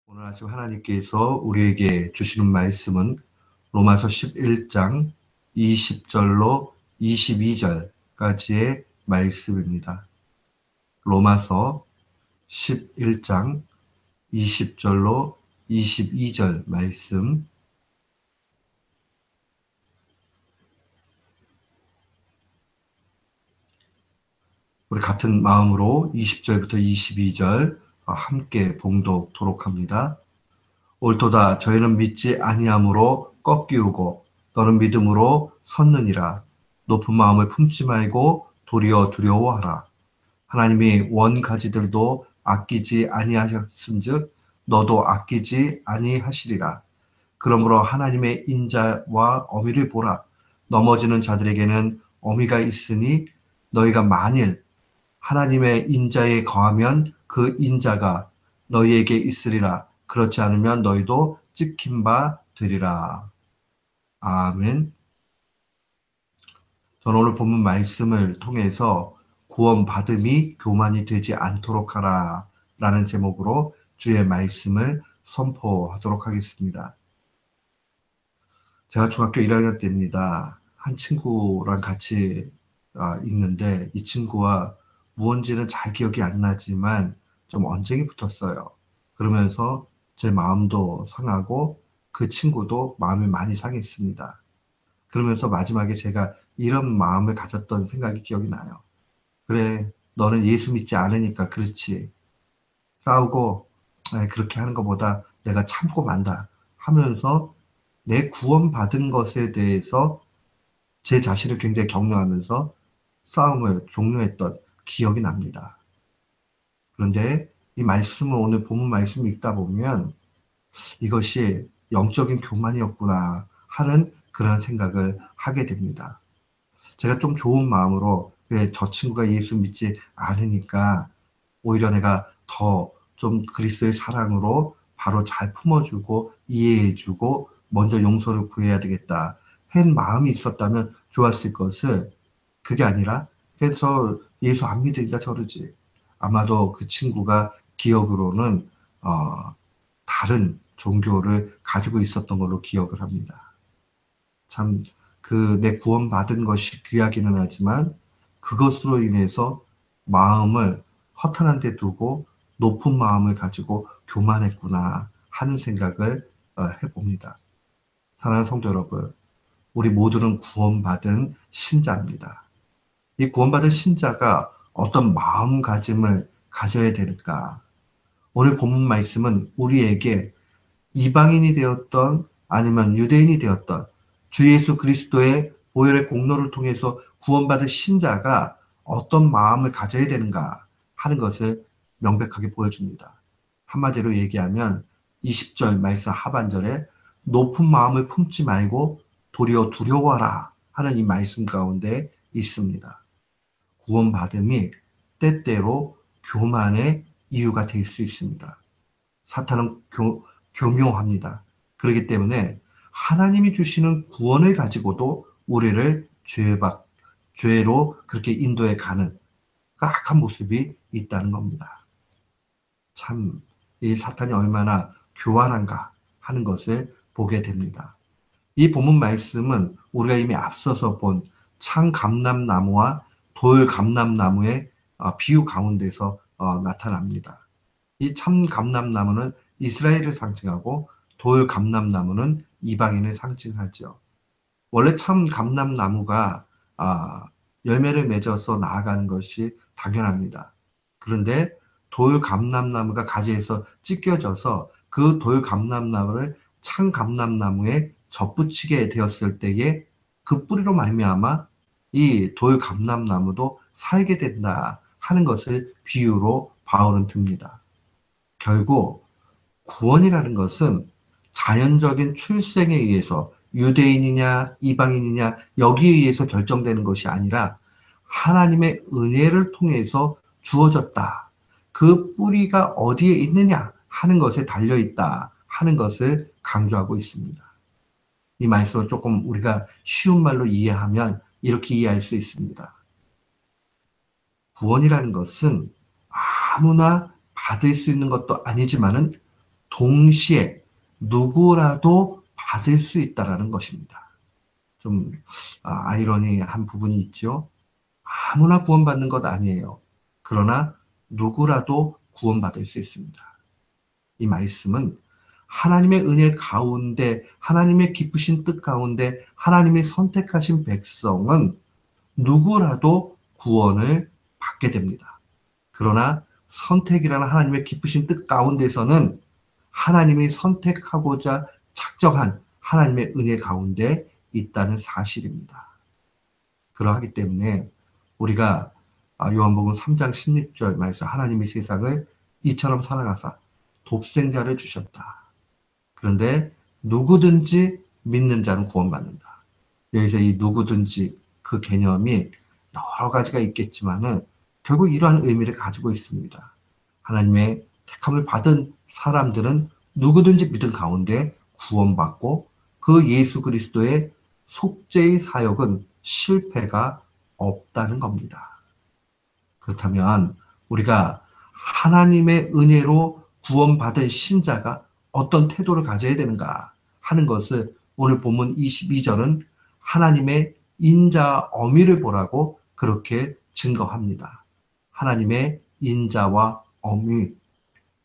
오늘 아침 하나님께서 우리에게 주시는 말씀은 로마서 11장 20절로 22절까지의 말씀입니다. 로마서 11장 20절로 22절 말씀. 우리 같은 마음으로 20절부터 22절 함께 봉독토록 합니다. 옳도다. 저희는 믿지 아니함으로 꺾이우고 너는 믿음으로 섰느니라. 높은 마음을 품지 말고 도리어 두려워하라. 하나님이 원가지들도 아끼지 아니하셨은즉 너도 아끼지 아니하시리라. 그러므로 하나님의 인자와 어미를 보라. 넘어지는 자들에게는 어미가 있으니 너희가 만일 하나님의 인자에 거하면 그 인자가 너희에게 있으리라. 그렇지 않으면 너희도 찍힌 바 되리라. 아멘. 저는 오늘 본문 말씀을 통해서 구원받음이 교만이 되지 않도록 하라 라는 제목으로 주의 말씀을 선포하도록 하겠습니다. 제가 중학교 1학년 때입니다. 한 친구랑 같이 있는데 이 친구와 무언지는 잘 기억이 안 나지만 좀 언쟁이 붙었어요. 그러면서 제 마음도 상하고 그 친구도 마음이 많이 상했습니다. 그러면서 마지막에 제가 이런 마음을 가졌던 생각이 기억이 나요. 그래, 너는 예수 믿지 않으니까 그렇지. 싸우고 그렇게 하는 것보다 내가 참고 만다 하면서 내 구원받은 것에 대해서 제 자신을 굉장히 격려하면서 싸움을 종료했던 기억이 납니다. 그런데 이 말씀을 오늘 본문 말씀을 읽다 보면 이것이 영적인 교만이었구나 하는 그런 생각을 하게 됩니다. 제가 좀 좋은 마음으로 그래 저 친구가 예수 믿지 않으니까 오히려 내가 더 좀 그리스도의 사랑으로 바로 잘 품어주고 이해해주고 먼저 용서를 구해야 되겠다 한 마음이 있었다면 좋았을 것을 그게 아니라 그래서 예수 안 믿으니까 저러지. 아마도 그 친구가 기억으로는 다른 종교를 가지고 있었던 걸로 기억을 합니다. 참 그 내 구원받은 것이 귀하기는 하지만 그것으로 인해서 마음을 허탄한 데 두고 높은 마음을 가지고 교만했구나 하는 생각을 해봅니다. 사랑하는 성도 여러분, 우리 모두는 구원받은 신자입니다. 이 구원받은 신자가 어떤 마음가짐을 가져야 될까? 오늘 본문 말씀은 우리에게 이방인이 되었던 아니면 유대인이 되었던 주 예수 그리스도의 보혈의 공로를 통해서 구원받은 신자가 어떤 마음을 가져야 되는가 하는 것을 명백하게 보여줍니다. 한마디로 얘기하면 20절 말씀 하반절에 높은 마음을 품지 말고 도리어 두려워하라 하는 이 말씀 가운데 있습니다. 구원받음이 때때로 교만의 이유가 될 수 있습니다. 사탄은 교묘합니다. 그렇기 때문에 하나님이 주시는 구원을 가지고도 우리를 죄로 그렇게 인도해 가는 악한 모습이 있다는 겁니다. 참, 이 사탄이 얼마나 교활한가 하는 것을 보게 됩니다. 이 본문 말씀은 우리가 이미 앞서서 본 참감람나무와 돌감람나무의 비유 가운데서 나타납니다. 이 참감람나무는 이스라엘을 상징하고 돌감람나무는 이방인을 상징하죠. 원래 참감람나무가 열매를 맺어서 나아가는 것이 당연합니다. 그런데 돌감람나무가 가지에서 찢겨져서 그 돌감람나무를 참감람나무에 접붙이게 되었을 때에 그 뿌리로 말미암아 이 돌감람나무도 살게 된다 하는 것을 비유로 바울은 듭니다. 결국 구원이라는 것은 자연적인 출생에 의해서 유대인이냐 이방인이냐 여기에 의해서 결정되는 것이 아니라 하나님의 은혜를 통해서 주어졌다. 그 뿌리가 어디에 있느냐 하는 것에 달려있다 하는 것을 강조하고 있습니다. 이 말씀을 조금 우리가 쉬운 말로 이해하면 이렇게 이해할 수 있습니다. 구원이라는 것은 아무나 받을 수 있는 것도 아니지만은 동시에 누구라도 받을 수 있다라는 것입니다. 좀 아이러니한 부분이 있죠. 아무나 구원받는 것 아니에요. 그러나 누구라도 구원받을 수 있습니다. 이 말씀은 하나님의 은혜 가운데, 하나님의 기쁘신 뜻 가운데 하나님이 선택하신 백성은 누구라도 구원을 받게 됩니다. 그러나 선택이라는 하나님의 기쁘신 뜻 가운데서는 하나님이 선택하고자 작정한 하나님의 은혜 가운데 있다는 사실입니다. 그러하기 때문에 우리가 요한복음 3장 16절 말씀, 하나님이 세상을 이처럼 사랑하사 독생자를 주셨다. 그런데 누구든지 믿는 자는 구원받는다. 여기서 이 누구든지 그 개념이 여러 가지가 있겠지만은 결국 이러한 의미를 가지고 있습니다. 하나님의 택함을 받은 사람들은 누구든지 믿음 가운데 구원받고 그 예수 그리스도의 속죄의 사역은 실패가 없다는 겁니다. 그렇다면 우리가 하나님의 은혜로 구원받은 신자가 어떤 태도를 가져야 되는가 하는 것을 오늘 본문 22절은 하나님의 인자 어미를 보라고 그렇게 증거합니다. 하나님의 인자와 어미.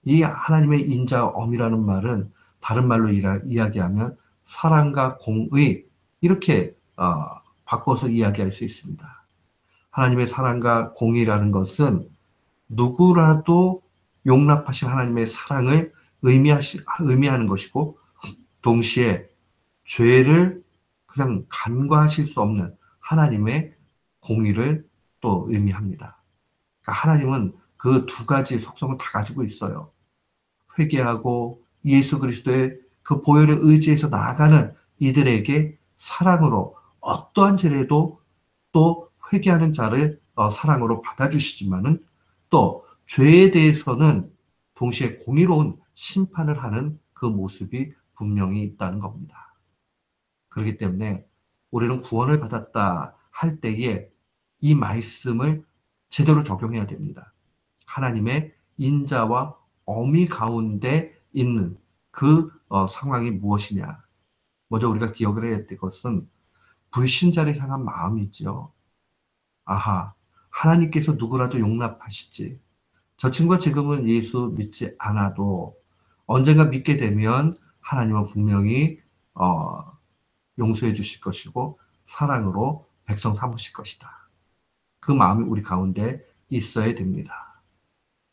이 하나님의 인자 어미라는 말은 다른 말로 이야기하면 사랑과 공의 이렇게 바꿔서 이야기할 수 있습니다. 하나님의 사랑과 공의라는 것은 누구라도 용납하신 하나님의 사랑을 의미하는 것이고 동시에 죄를 그냥 간과하실 수 없는 하나님의 공의를 또 의미합니다. 그러니까 하나님은 그 두 가지 속성을 다 가지고 있어요. 회개하고 예수 그리스도의 그 보혈의 의지에서 나아가는 이들에게 사랑으로 어떠한 죄라도 또 회개하는 자를 사랑으로 받아주시지만은 또 죄에 대해서는 동시에 공의로운 심판을 하는 그 모습이 분명히 있다는 겁니다. 그렇기 때문에 우리는 구원을 받았다 할 때에 이 말씀을 제대로 적용해야 됩니다. 하나님의 인자와 어미 가운데 있는 그 상황이 무엇이냐. 먼저 우리가 기억을 해야 될 것은 불신자를 향한 마음이죠. 아하, 하나님께서 누구라도 용납하시지. 저 친구가 지금은 예수 믿지 않아도 언젠가 믿게 되면 하나님은 분명히 용서해 주실 것이고 사랑으로 백성 삼으실 것이다. 그 마음이 우리 가운데 있어야 됩니다.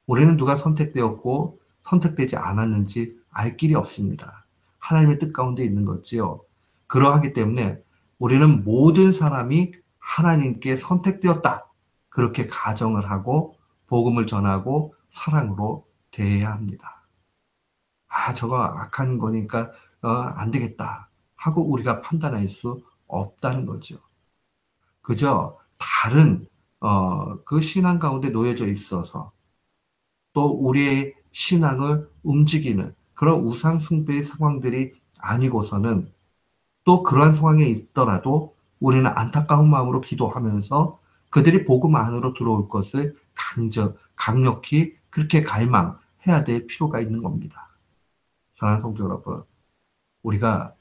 우리는 누가 선택되었고 선택되지 않았는지 알 길이 없습니다. 하나님의 뜻 가운데 있는 거지요. 그러하기 때문에 우리는 모든 사람이 하나님께 선택되었다. 그렇게 가정을 하고 복음을 전하고 사랑으로 대해야 합니다. 저거 악한 거니까 안 되겠다 하고 우리가 판단할 수 없다는 거죠. 그저 다른 그 신앙 가운데 놓여져 있어서 또 우리의 신앙을 움직이는 그런 우상 숭배의 상황들이 아니고서는 또 그러한 상황에 있더라도 우리는 안타까운 마음으로 기도하면서 그들이 복음 안으로 들어올 것을 강력히 그렇게 갈망해야 될 필요가 있는 겁니다. 사랑하는 성도 여러분, 우리가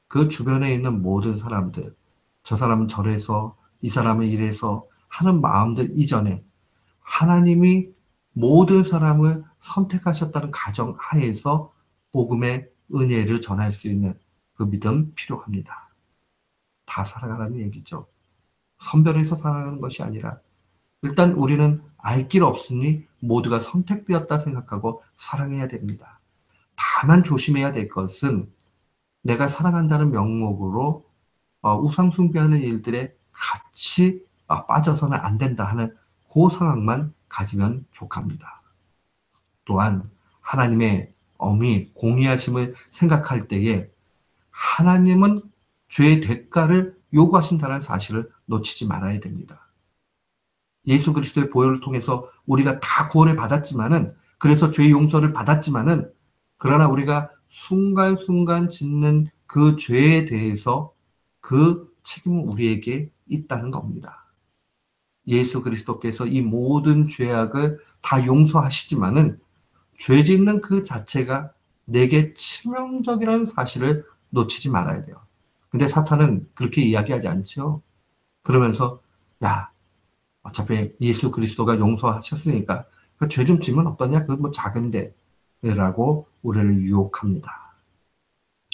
그 주변에 있는 모든 사람들, 저 사람은 저래서, 이 사람은 이래서 하는 마음들 이전에 하나님이 모든 사람을 선택하셨다는 가정 하에서 복음의 은혜를 전할 수 있는 그 믿음 필요합니다. 다 사랑하라는 얘기죠. 선별해서 사랑하는 것이 아니라 일단 우리는 알 길 없으니 모두가 선택되었다 생각하고 사랑해야 됩니다. 다만 조심해야 될 것은 내가 사랑한다는 명목으로 우상 숭배하는 일들에 같이 빠져서는 안 된다 하는 그 상황만 가지면 족합니다. 또한 하나님의 엄히 공의하심을 생각할 때에 하나님은 죄의 대가를 요구하신다는 사실을 놓치지 말아야 됩니다. 예수 그리스도의 보혈을 통해서 우리가 다 구원을 받았지만은 그래서 죄 용서를 받았지만은 그러나 우리가 순간순간 짓는 그 죄에 대해서 그 책임은 우리에게 있다는 겁니다. 예수 그리스도께서 이 모든 죄악을 다 용서하시지만은 죄 짓는 그 자체가 내게 치명적이라는 사실을 놓치지 말아야 돼요. 근데 사탄은 그렇게 이야기하지 않죠. 그러면서 야, 어차피 예수 그리스도가 용서하셨으니까 그 죄 좀 지면 어떠냐? 그거 뭐 작은데 라고 우리를 유혹합니다.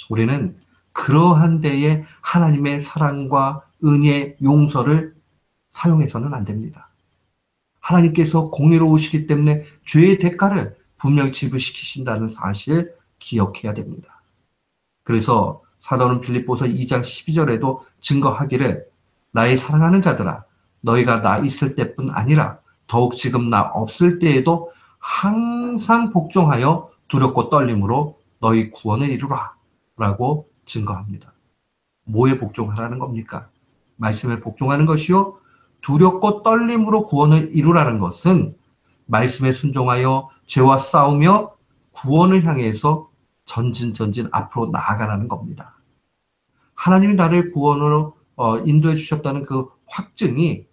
우리는 그러한 데에 하나님의 사랑과 은혜, 용서를 사용해서는 안 됩니다. 하나님께서 공의로우시기 때문에 죄의 대가를 분명히 지불시키신다는 사실 기억해야 됩니다. 그래서 사도는 빌립보서 2장 12절에도 증거하기를 나의 사랑하는 자들아 너희가 나 있을 때뿐 아니라 더욱 지금 나 없을 때에도 항상 복종하여 두렵고 떨림으로 너희 구원을 이루라 라고 증거합니다. 뭐에 복종하라는 겁니까? 말씀에 복종하는 것이요. 두렵고 떨림으로 구원을 이루라는 것은 말씀에 순종하여 죄와 싸우며 구원을 향해서 전진 앞으로 나아가라는 겁니다. 하나님이 나를 구원으로 인도해 주셨다는 그 확증이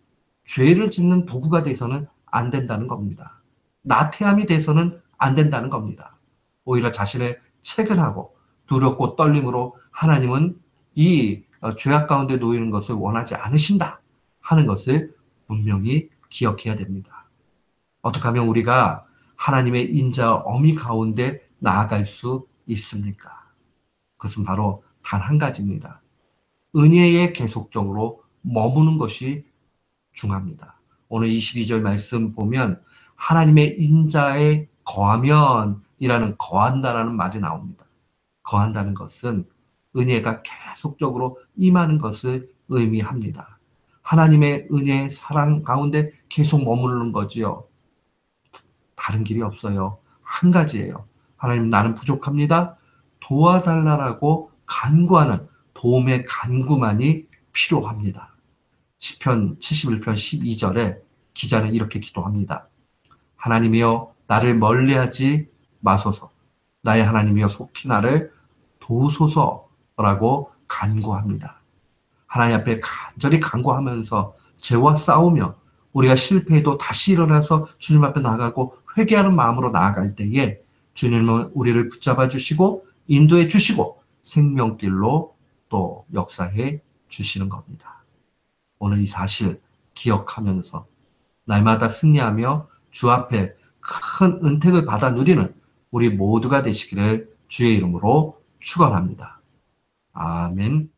죄를 짓는 도구가 돼서는 안 된다는 겁니다. 나태함이 돼서는 안 된다는 겁니다. 오히려 자신을 체근하고 두렵고 떨림으로 하나님은 이 죄악 가운데 놓이는 것을 원하지 않으신다 하는 것을 분명히 기억해야 됩니다. 어떻게 하면 우리가 하나님의 인자 어미 가운데 나아갈 수 있습니까? 그것은 바로 단 한 가지입니다. 은혜에 계속적으로 머무는 것이 중요합니다. 오늘 22절 말씀 보면 하나님의 인자에 거하면이라는 거한다라는 말이 나옵니다. 거한다는 것은 은혜가 계속적으로 임하는 것을 의미합니다. 하나님의 은혜, 사랑 가운데 계속 머무르는 거지요. 다른 길이 없어요. 한 가지예요. 하나님 나는 부족합니다. 도와달라고 간구하는 도움의 간구만이 필요합니다. 시편 71편 12절에 기자는 이렇게 기도합니다. 하나님이여 나를 멀리하지 마소서. 나의 하나님이여 속히 나를 도우소서라고 간구합니다. 하나님 앞에 간절히 간구하면서 죄와 싸우며 우리가 실패해도 다시 일어나서 주님 앞에 나가고 회개하는 마음으로 나아갈 때에 주님은 우리를 붙잡아 주시고 인도해 주시고 생명길로 또 역사해 주시는 겁니다. 오늘 이 사실 기억하면서 날마다 승리하며 주 앞에 큰 은택을 받아 누리는 우리 모두가 되시기를 주의 이름으로 축원합니다. 아멘.